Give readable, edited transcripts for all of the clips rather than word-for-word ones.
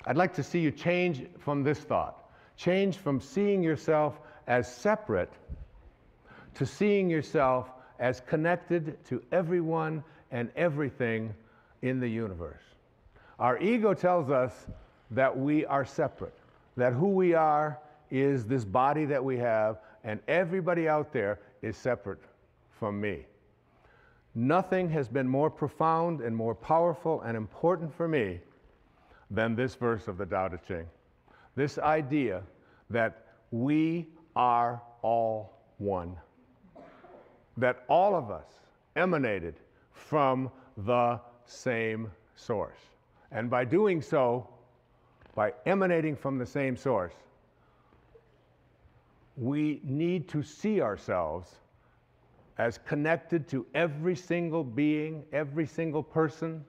I'd like to see you change from this thought. Change from seeing yourself as separate to seeing yourself as connected to everyone and everything in the universe. Our ego tells us that we are separate, that who we are is this body that we have, and everybody out there is separate from me. Nothing has been more profound and more powerful and important for me than this verse of the Tao Te Ching. This idea that we are all one. That all of us emanated from the same source. And by doing so, by emanating from the same source, we need to see ourselves as connected to every single being, every single person,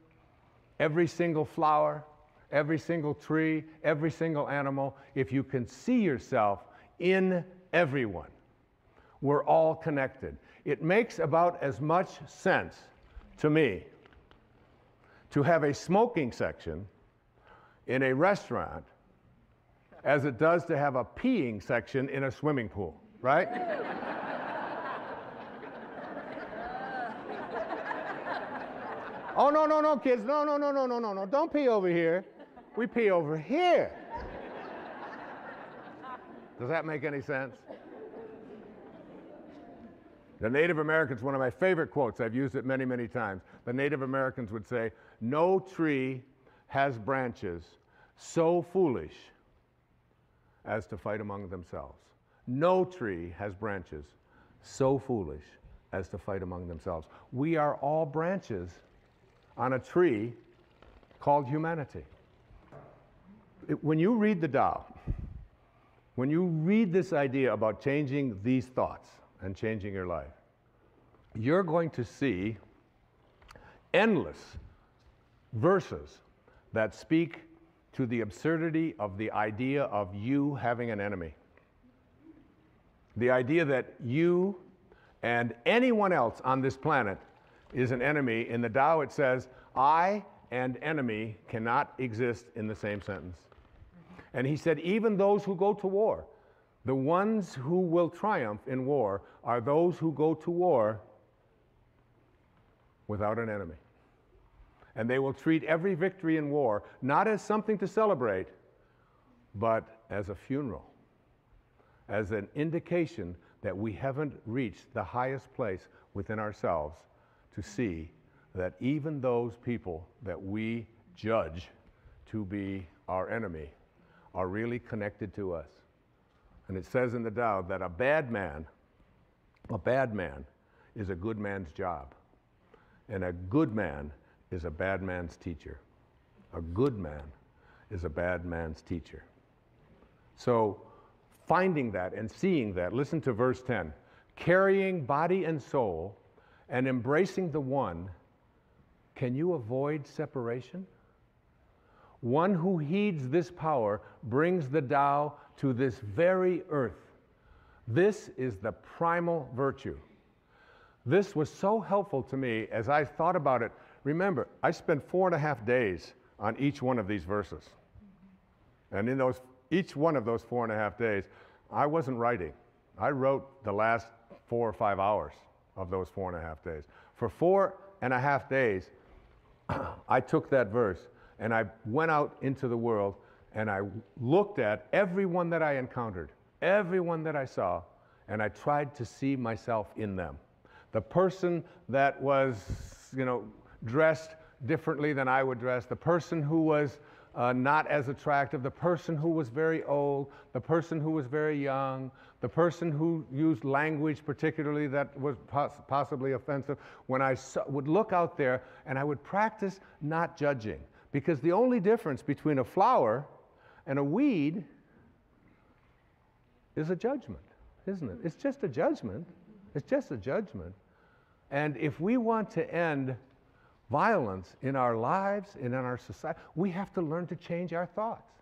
every single flower, every single tree, every single animal. If you can see yourself in everyone, we're all connected. It makes about as much sense to me to have a smoking section in a restaurant as it does to have a peeing section in a swimming pool, right? Oh, no, kids, no, don't pee over here. We pee over here. Does that make any sense? The Native Americans, one of my favorite quotes, I've used it many, many times. The Native Americans would say, "No tree has branches so foolish as to fight among themselves." No tree has branches so foolish as to fight among themselves. We are all branches on a tree called humanity. When you read the Tao, when you read this idea about changing these thoughts and changing your life, you're going to see endless verses that speak to the absurdity of the idea of you having an enemy. The idea that you and anyone else on this planet is an enemy. In the Tao it says, I and enemy cannot exist in the same sentence. And he said, even those who go to war, the ones who will triumph in war are those who go to war without an enemy. And they will treat every victory in war not as something to celebrate, but as a funeral, as an indication that we haven't reached the highest place within ourselves to see that even those people that we judge to be our enemy are really connected to us. And it says in the Tao that a bad man is a good man's job. And a good man is a bad man's teacher. A good man is a bad man's teacher. So finding that and seeing that, listen to verse 10. Carrying body and soul and embracing the one, can you avoid separation? One who heeds this power brings the Tao to this very earth. This is the primal virtue. This was so helpful to me as I thought about it. Remember, I spent 4.5 days on each one of these verses. And in each one of those 4.5 days, I wasn't writing. I wrote the last 4 or 5 hours of those 4.5 days. For 4.5 days, I took that verse and I went out into the world and I looked at everyone that I encountered, everyone that I saw, and I tried to see myself in them. The person that was, dressed differently than I would dress, the person who was not as attractive, the person who was very old, the person who was very young, the person who used language particularly that was possibly offensive. When I would look out there and I would practice not judging, because the only difference between a flower and a weed is a judgment, isn't it? It's just a judgment. It's just a judgment. And if we want to end violence in our lives and in our society, we have to learn to change our thoughts.